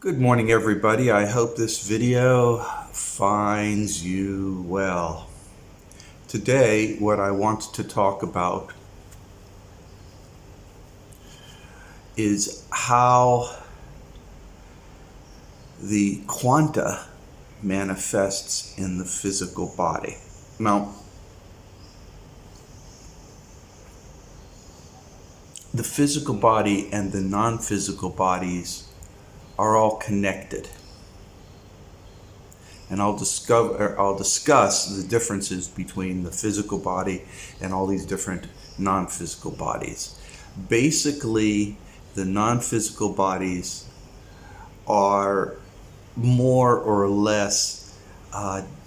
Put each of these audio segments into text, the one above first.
Good morning, everybody. I hope this video finds you well. Today, what I want to talk about is how the quanta manifests in the physical body. Now, the physical body and the non-physical bodies are all connected. And I'll discuss the differences between the physical body and all these different non-physical bodies. Basically, the non-physical bodies are more or less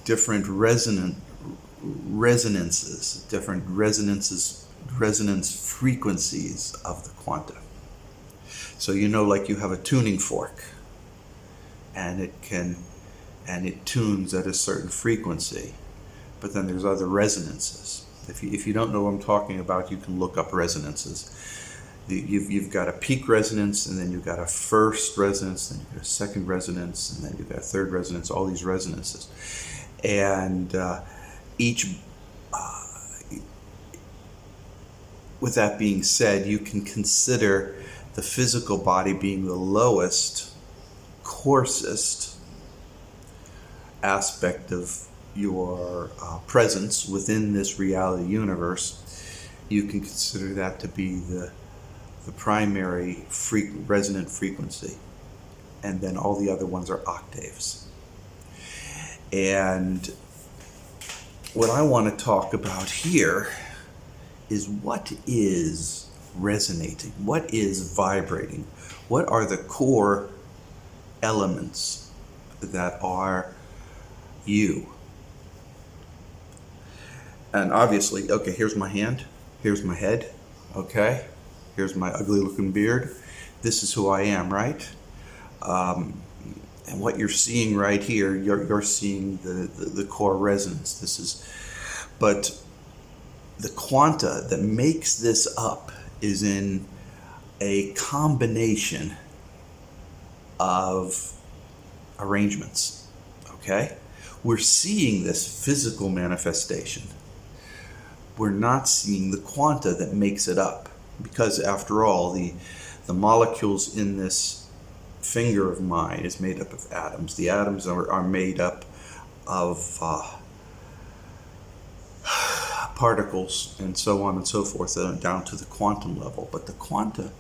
different resonance frequencies of the quanta. So like you have a tuning fork, and it tunes at a certain frequency, but then there's other resonances. If you don't know what I'm talking about, you can look up resonances. You've got a peak resonance, and then you've got a first resonance, then you've got a second resonance, and then you've got a third resonance, all these resonances. And with that being said, you can consider the physical body being the lowest, coarsest aspect of your presence within this reality universe. You can consider that to be the primary resonant frequency, and then all the other ones are octaves. And what I want to talk about here is what is resonating, what is vibrating, what are the core elements that are you. And obviously, okay, here's my hand, here's my head, okay, here's my ugly looking beard. This is who I am, right? And what you're seeing right here, you're seeing the core resonance. But the quanta that makes this up is in a combination of arrangements, okay? We're seeing this physical manifestation. We're not seeing the quanta that makes it up, because after all, the molecules in this finger of mine is made up of atoms. The atoms are made up of particles and so on and so forth, down to the quantum level. But the quanta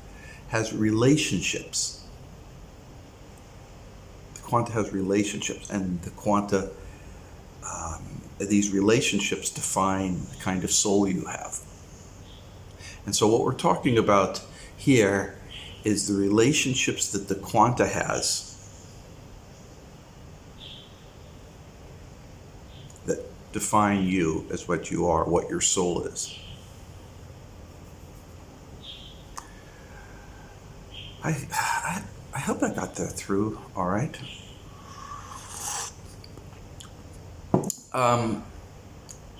has relationships. The quanta has relationships, and the quanta, these relationships define the kind of soul you have. And so what we're talking about here is the relationships that the quanta has that define you as what you are, what your soul is. I hope I got that through all right.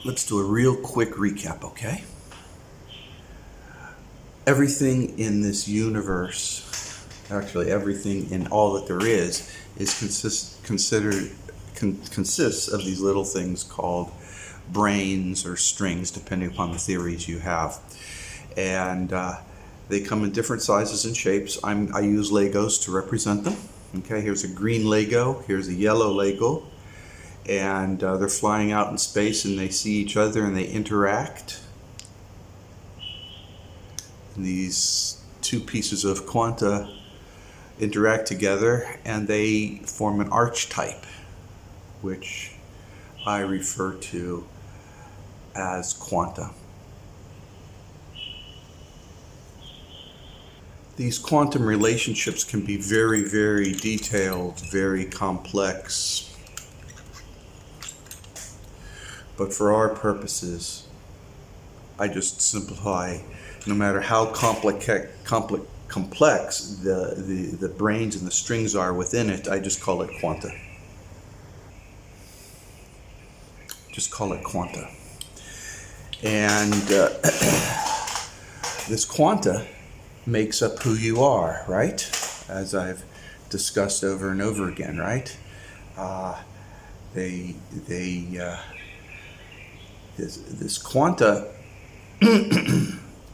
Let's do a real quick recap, okay? Everything in this universe, actually everything in all that there is consists of these little things called brains or strings, depending upon the theories you have. And they come in different sizes and shapes. I use Legos to represent them. Okay, here's a green Lego, here's a yellow Lego, and they're flying out in space, and they see each other and they interact. And these two pieces of quanta interact together, and they form an archetype, which I refer to as quanta. These quantum relationships can be very, very detailed, very complex. But for our purposes, I just simplify. No matter how complex the brains and the strings are within it, I just call it quanta. Just call it quanta. And this quanta makes up who you are, right? As I've discussed over and over again, right? They this quanta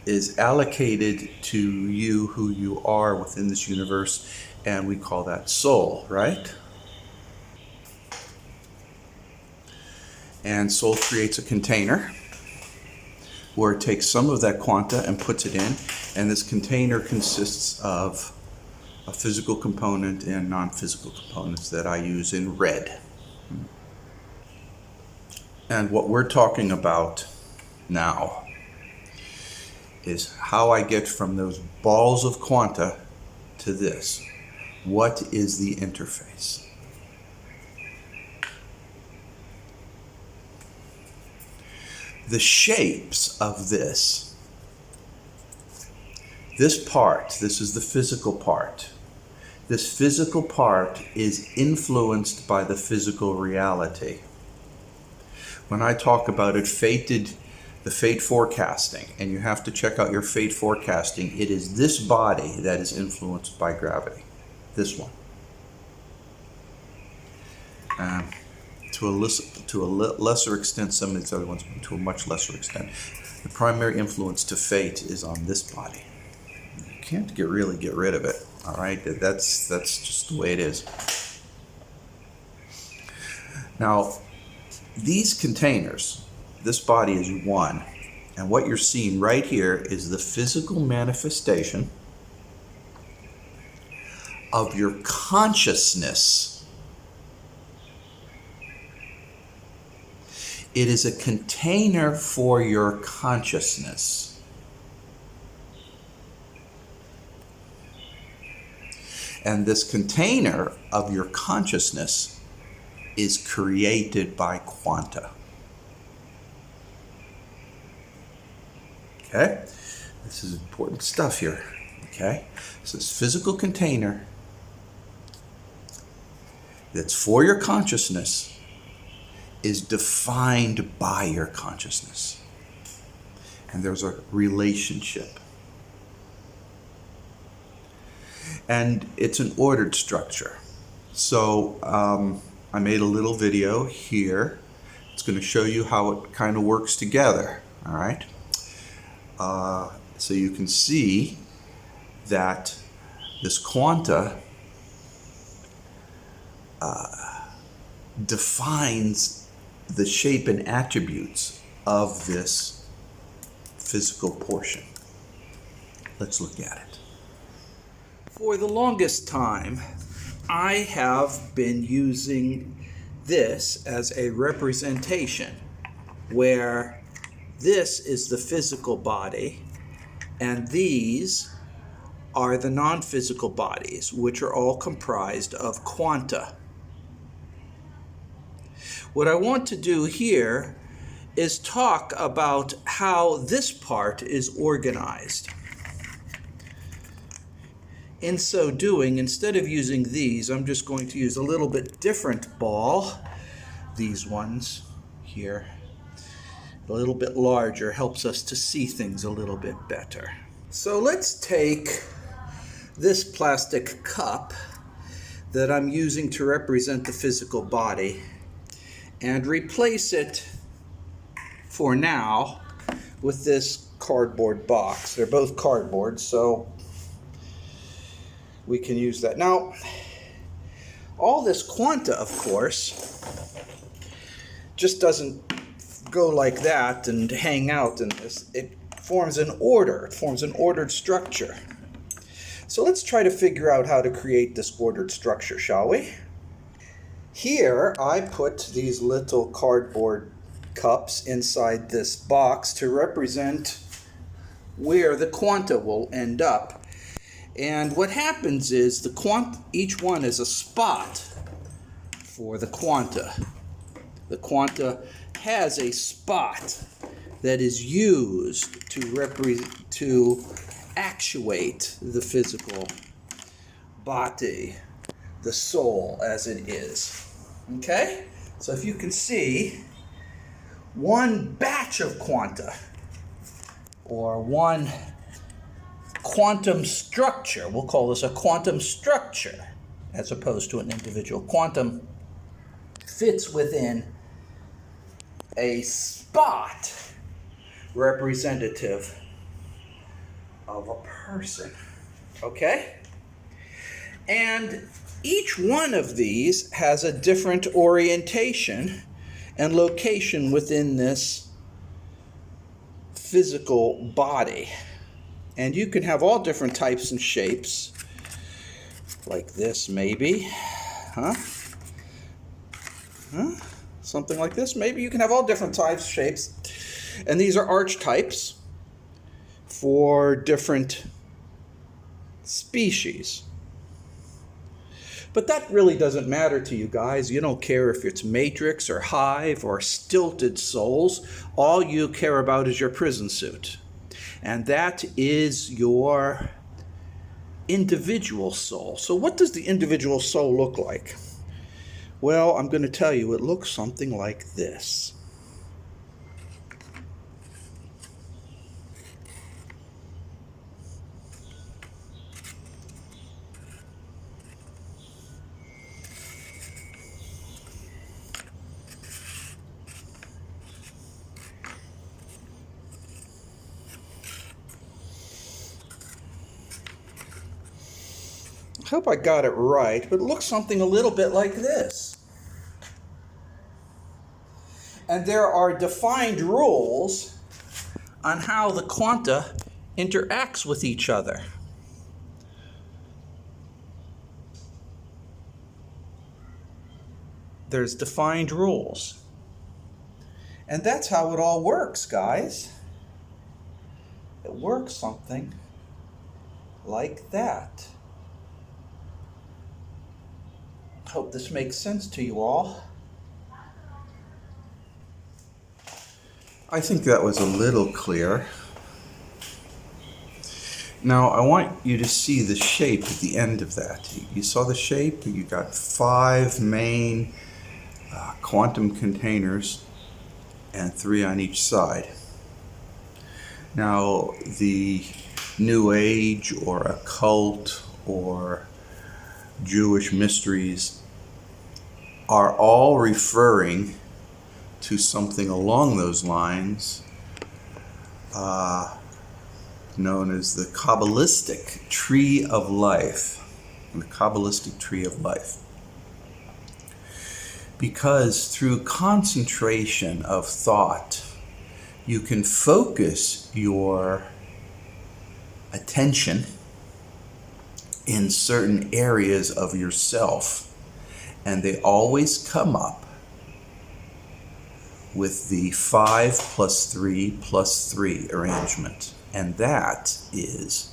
is allocated to you, who you are within this universe, and we call that soul, right? And soul creates a container where it takes some of that quanta and puts it in, and this container consists of a physical component and non-physical components that I use in red. And what we're talking about now is how I get from those balls of quanta to this. What is the interface? The shapes of this part, this is the physical part. This physical part is influenced by the physical reality. When I talk about it, the fate forecasting, and you have to check out your fate forecasting, it is this body that is influenced by gravity. This one. To a lesser extent, some of these other ones, but to a much lesser extent. The primary influence to fate is on this body. You can't really get rid of it, all right? That's just the way it is. Now, these containers, this body is one, and what you're seeing right here is the physical manifestation of your consciousness. It is a container for your consciousness. And this container of your consciousness is created by quanta. Okay? This is important stuff here. Okay? So this physical container that's for your consciousness is defined by your consciousness. And there's a relationship. And it's an ordered structure. So I made a little video here. It's going to show you how it kind of works together. All right? So you can see that this quanta defines the shape and attributes of this physical portion. Let's look at it. For the longest time, I have been using this as a representation where this is the physical body and these are the non-physical bodies, which are all comprised of quanta. What I want to do here is talk about how this part is organized. In so doing, instead of using these, I'm just going to use a little bit different ball. These ones here, a little bit larger, helps us to see things a little bit better. So let's take this plastic cup that I'm using to represent the physical body and replace it for now with this cardboard box. They're both cardboard, so we can use that. Now, all this quanta, of course, just doesn't go like that and hang out in this. It forms an order. It forms an ordered structure. So let's try to figure out how to create this ordered structure, shall we? Here, I put these little cardboard cups inside this box to represent where the quanta will end up. And what happens is each one is a spot for the quanta. The quanta has a spot that is used to actuate the physical body, the soul as it is. Okay? So if you can see, one batch of quanta, or one quantum structure, we'll call this a quantum structure, as opposed to an individual. Quantum fits within a spot representative of a person. Okay? And each one of these has a different orientation and location within this physical body. And you can have all different types and shapes, like this maybe. Huh? Something like this. Maybe you can have all different types, shapes. And these are archetypes for different species. But that really doesn't matter to you guys. You don't care if it's matrix or hive or stilted souls. All you care about is your prison suit. And that is your individual soul. So what does the individual soul look like? Well, I'm going to tell you, it looks something like this. I hope I got it right, but it looks something a little bit like this. And there are defined rules on how the quanta interacts with each other. There's defined rules. And that's how it all works, guys. It works something like that. Hope this makes sense to you all. I think that was a little clear. Now, I want you to see the shape at the end of that. You saw the shape? You got 5 main quantum containers and 3 on each side. Now, the New Age or occult or Jewish mysteries are all referring to something along those lines known as the Kabbalistic Tree of Life. The Kabbalistic Tree of Life. Because through concentration of thought, you can focus your attention in certain areas of yourself, and they always come up with the 5 + 3 + 3 arrangement. And that is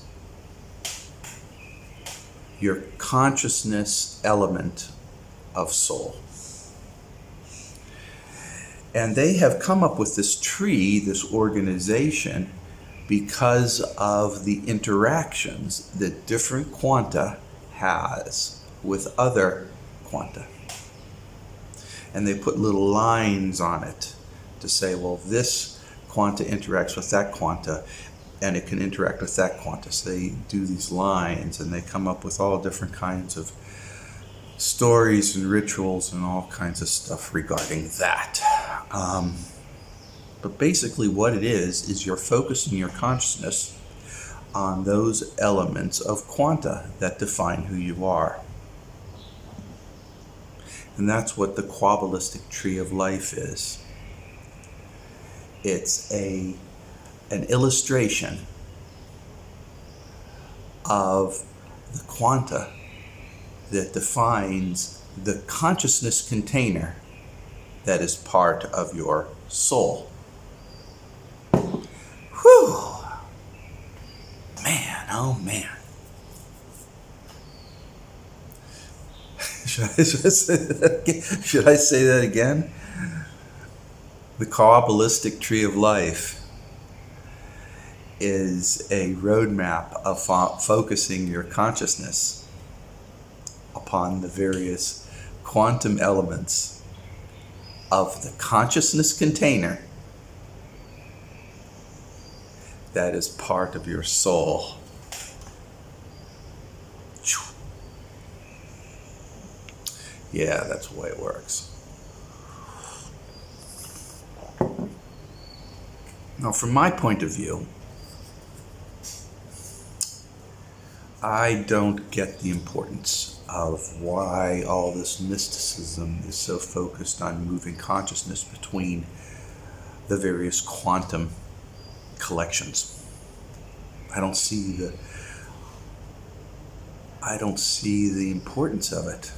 your consciousness element of soul. And they have come up with this tree, this organization, because of the interactions that different quanta has with other quanta. And they put little lines on it to say, well, this quanta interacts with that quanta, and it can interact with that quanta. So they do these lines, and they come up with all different kinds of stories and rituals and all kinds of stuff regarding that. But basically what it is you're focusing your consciousness on those elements of quanta that define who you are. And that's what the Kabbalistic Tree of Life is. It's an illustration of the quanta that defines the consciousness container that is part of your soul. Whew! Man, oh man. Should I say that again? The Kabbalistic Tree of Life is a roadmap of focusing your consciousness upon the various quantum elements of the consciousness container that is part of your soul. Yeah, that's the way it works. Now, from my point of view, I don't get the importance of why all this mysticism is so focused on moving consciousness between the various quantum collections. I don't see the importance of it.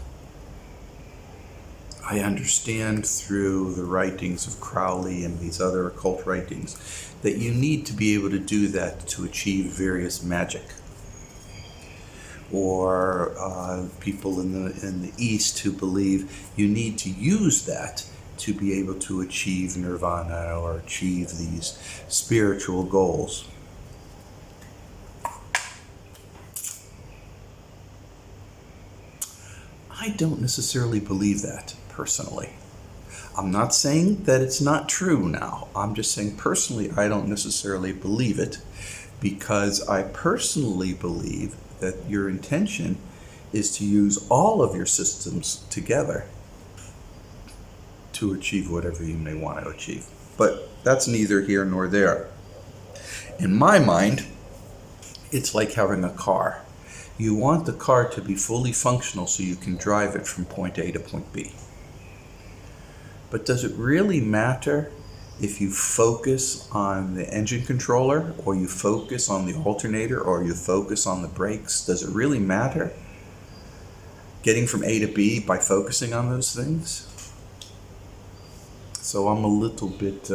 I understand through the writings of Crowley and these other occult writings that you need to be able to do that to achieve various magic. Or people in the East who believe you need to use that to be able to achieve nirvana or achieve these spiritual goals. I don't necessarily believe that, personally. I'm not saying that it's not true now. I'm just saying personally I don't necessarily believe it, because I personally believe that your intention is to use all of your systems together to achieve whatever you may want to achieve. But that's neither here nor there. In my mind, it's like having a car. You want the car to be fully functional so you can drive it from point A to point B. But does it really matter if you focus on the engine controller, or you focus on the alternator, or you focus on the brakes? Does it really matter getting from A to B by focusing on those things? So I'm a little bit,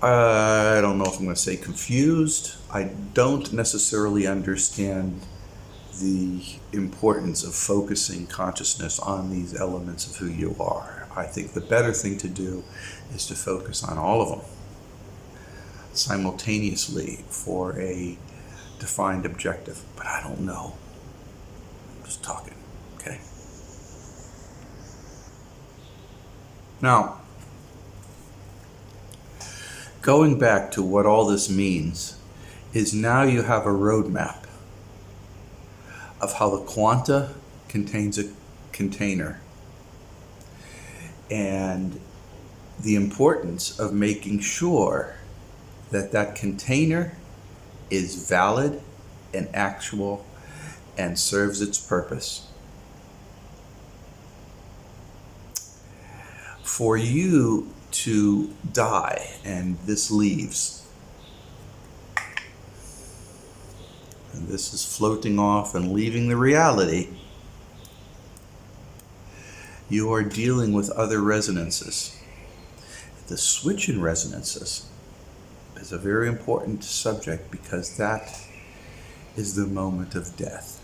I don't know if I'm going to say confused. I don't necessarily understand the importance of focusing consciousness on these elements of who you are. I think the better thing to do is to focus on all of them simultaneously for a defined objective. But I don't know. I'm just talking, okay? Now, going back to what all this means is now you have a roadmap of how the quanta contains a container, and the importance of making sure that that container is valid and actual and serves its purpose. For you to die and this leaves, and this is floating off and leaving the reality, you are dealing with other resonances. The switch in resonances is a very important subject, because that is the moment of death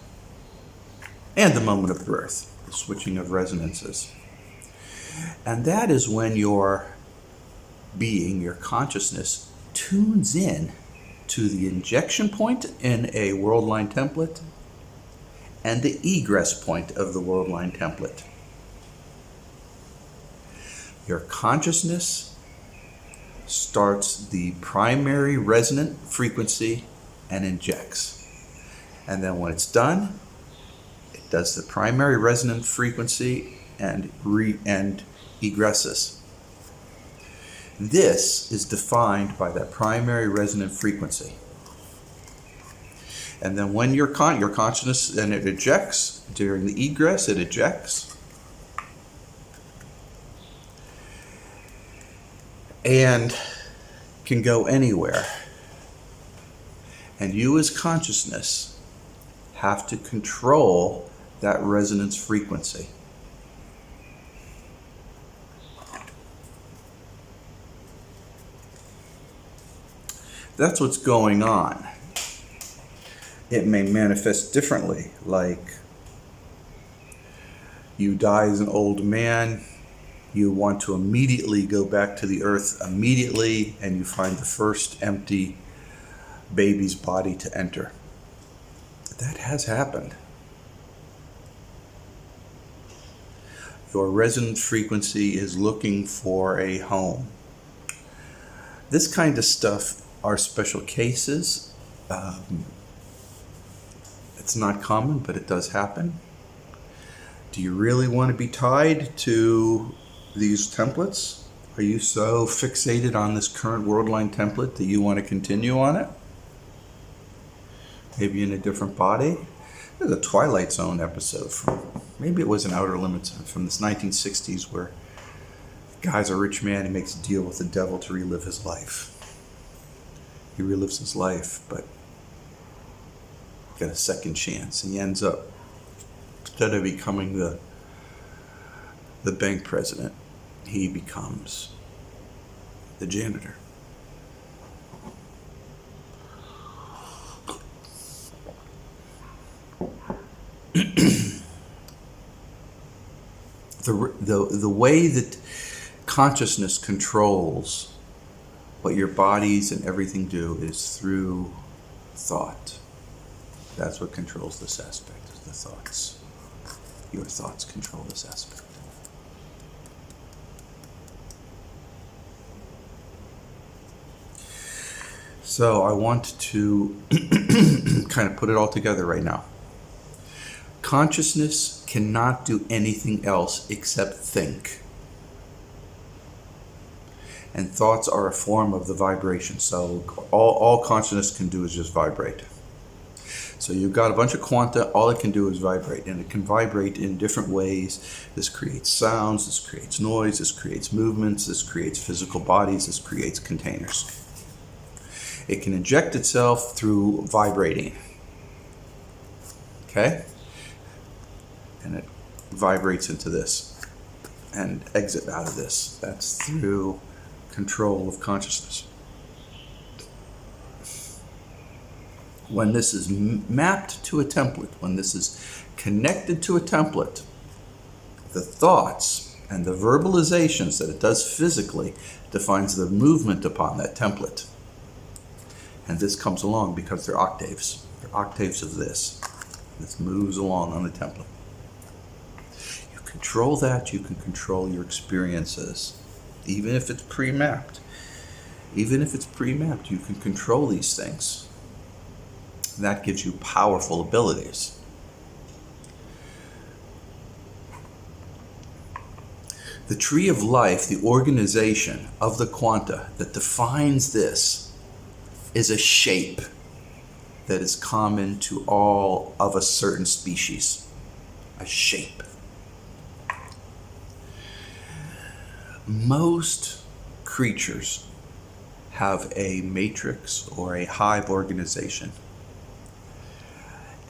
and the moment of birth, the switching of resonances. And that is when your being, your consciousness, tunes in to the injection point in a world line template and the egress point of the world line template. Your consciousness starts the primary resonant frequency and injects. And then when it's done, it does the primary resonant frequency and egresses. This is defined by that primary resonant frequency. And then when your consciousness, and it ejects, during the egress it ejects, and can go anywhere. And you as consciousness have to control that resonance frequency. That's what's going on. It may manifest differently, like you die as an old man, you want to immediately go back to the earth immediately, and you find the first empty baby's body to enter. That has happened. Your resonant frequency is looking for a home. This kind of stuff are special cases. It's not common, but it does happen. Do you really want to be tied to these templates? Are you so fixated on this current world line template that you want to continue on it? Maybe in a different body? There's a Twilight Zone episode from, maybe it was an Outer Limits, from this 1960s where the guy's a rich man, he makes a deal with the devil to relive his life. He relives his life, but got a second chance. He ends up, instead of becoming the bank president, he becomes the janitor. The way that consciousness controls what your bodies and everything do is through thought. That's what controls this aspect, is the thoughts. Your thoughts control this aspect. So I want to kind of put it all together right now. Consciousness cannot do anything else except think. And thoughts are a form of the vibration. So all consciousness can do is just vibrate. So you've got a bunch of quanta, all it can do is vibrate. And it can vibrate in different ways. This creates sounds, this creates noise, this creates movements, this creates physical bodies, this creates containers. It can inject itself through vibrating. Okay? And it vibrates into this and exit out of this. That's through control of consciousness. When this is mapped to a template, when this is connected to a template, the thoughts and the verbalizations that it does physically defines the movement upon that template. And this comes along because they're octaves. They're octaves of this. This moves along on the template. You control that, you can control your experiences. Even if it's pre-mapped. Even if it's pre-mapped, you can control these things. That gives you powerful abilities. The tree of life, the organization of the quanta that defines this, is a shape that is common to all of a certain species. A shape. Most creatures have a matrix or a hive organization.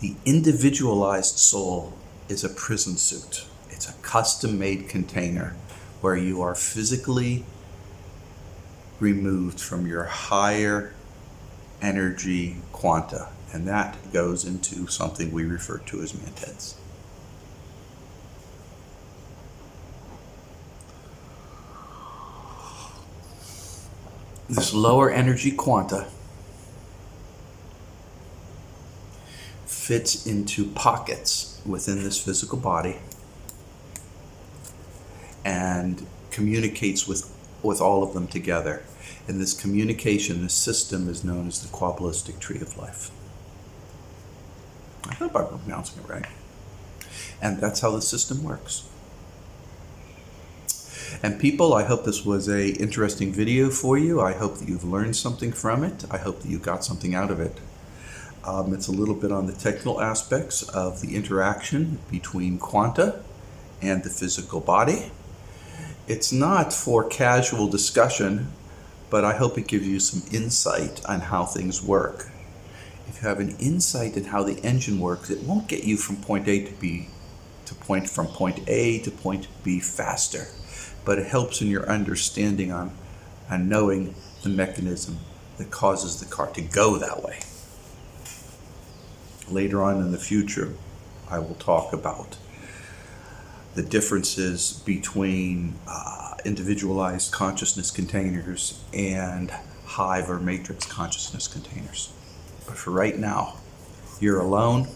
The individualized soul is a prison suit. It's a custom-made container where you are physically removed from your higher energy quanta, and that goes into something we refer to as mantheads. This lower energy quanta fits into pockets within this physical body and communicates with all of them together. And this communication, this system, is known as the Kabbalistic tree of life. I hope I'm pronouncing it right. And that's how the system works. And people, I hope this was an interesting video for you. I hope that you've learned something from it. I hope that you got something out of it. It's a little bit on the technical aspects of the interaction between quanta and the physical body. It's not for casual discussion, but I hope it gives you some insight on how things work. If you have an insight in how the engine works, it won't get you from point A to B from point A to point B faster, but it helps in your understanding on knowing the mechanism that causes the car to go that way. Later on in the future, I will talk about the differences between individualized consciousness containers and hive or matrix consciousness containers. But for right now, you're alone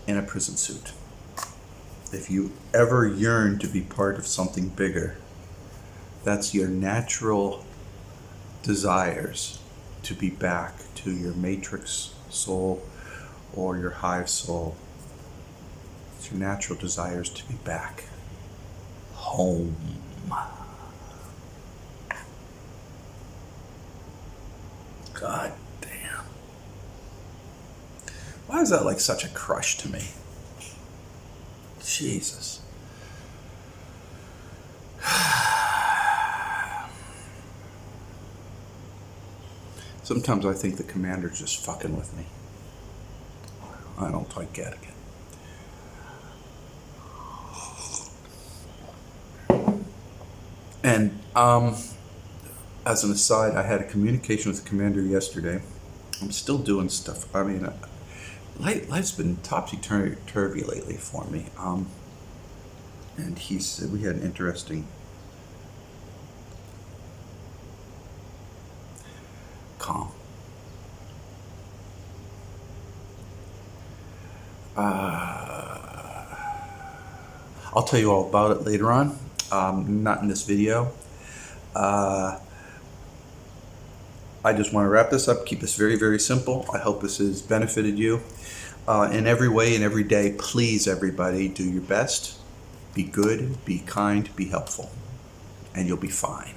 in a prison suit. If you ever yearn to be part of something bigger, that's your natural desires to be back to your matrix soul or your hive soul. It's your natural desires to be back home. God damn. Why is that like such a crush to me? Jesus. Sometimes I think the commander's just fucking with me. I don't quite get it. And as an aside, I had a communication with the commander yesterday. I'm still doing stuff. I mean, life's been topsy-turvy lately for me. And he said we had an interesting calm. I'll tell you all about it later on. Not in this video. I just want to wrap this up, keep this very, very simple. I hope this has benefited you in every way and every day. Please, everybody, do your best. Be good, be kind, be helpful, and you'll be fine.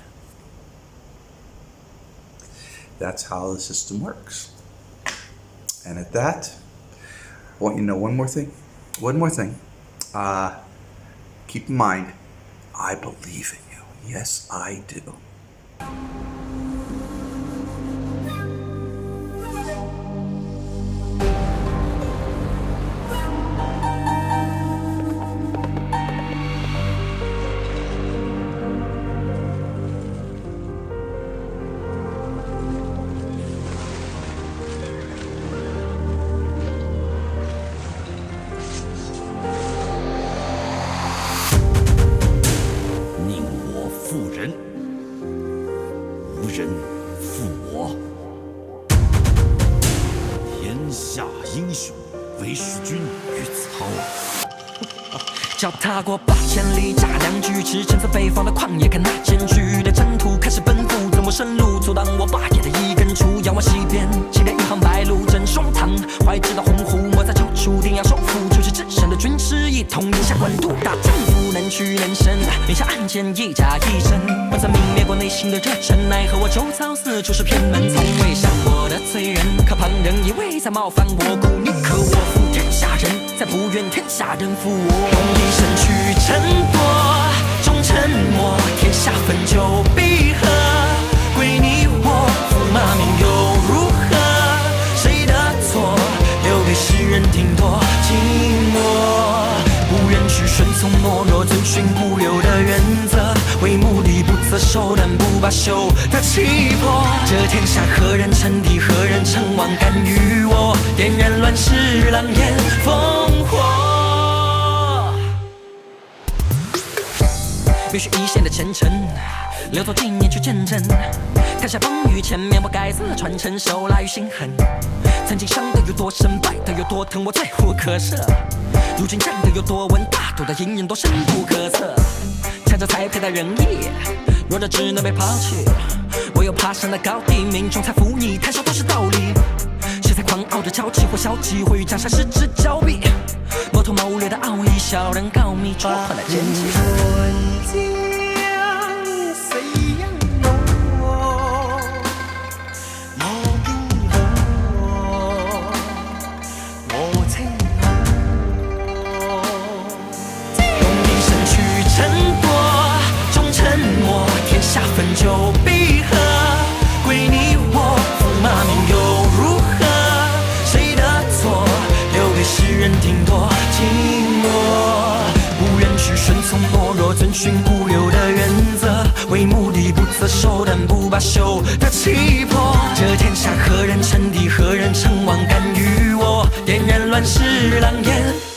That's how the system works. And at that, I want you to know one more thing. Keep in mind, I believe in you. Yes, I do.人负我，天下英雄唯使君与曹。脚踏过8000里，扎两句，驰骋在北方的旷野，看那艰巨的征途开始奔赴，怎么生路阻挡我霸业的一根柱？仰望西边，期待一行白鹭正胸膛，怀知道鸿鹄莫在久处，定要收复，就是至善的军师一同赢下官渡。大丈夫能屈能伸，面下暗箭一甲一身，本曾泯灭过内心的热忱，奈何我周遭四处是偏门，从未想我的罪人，可旁人以为在冒犯我，故宁可我负天下人，再不愿天下人负我。一生去争夺，终沉默，天下分久必合，归你我，驸马名又如何？谁的错？留给世人听多寂寞。不愿去顺从懦弱，遵循不留的原则，为目的不择手段，不罢休的气魄。这天下何人称帝，何人称王？敢与我点燃乱世，狼烟烽火。必须一线的前程，留作纪念去见证。看下风雨前面，我改色传承，手拉与心痕。曾经伤得有多深，败得有多疼，我罪无可赦。如今站得有多稳，大度的隐忍多深不可测。强者才配得仁义，弱者只能被抛弃。唯有爬上了高地，命中才服你，谈笑都是道理。谁在狂傲着骄气或消极，会与江山失之交臂？谋图谋略的奥义，小人告密，戳破了奸计。分久必合，归你我，驸马名又如何？谁的错？留给世人听多寂寞。不愿去顺从懦弱，遵循不留的原则，为目的不择手段，不罢休的气魄。这天下何人称帝，何人称王？敢与我点燃乱世狼烟？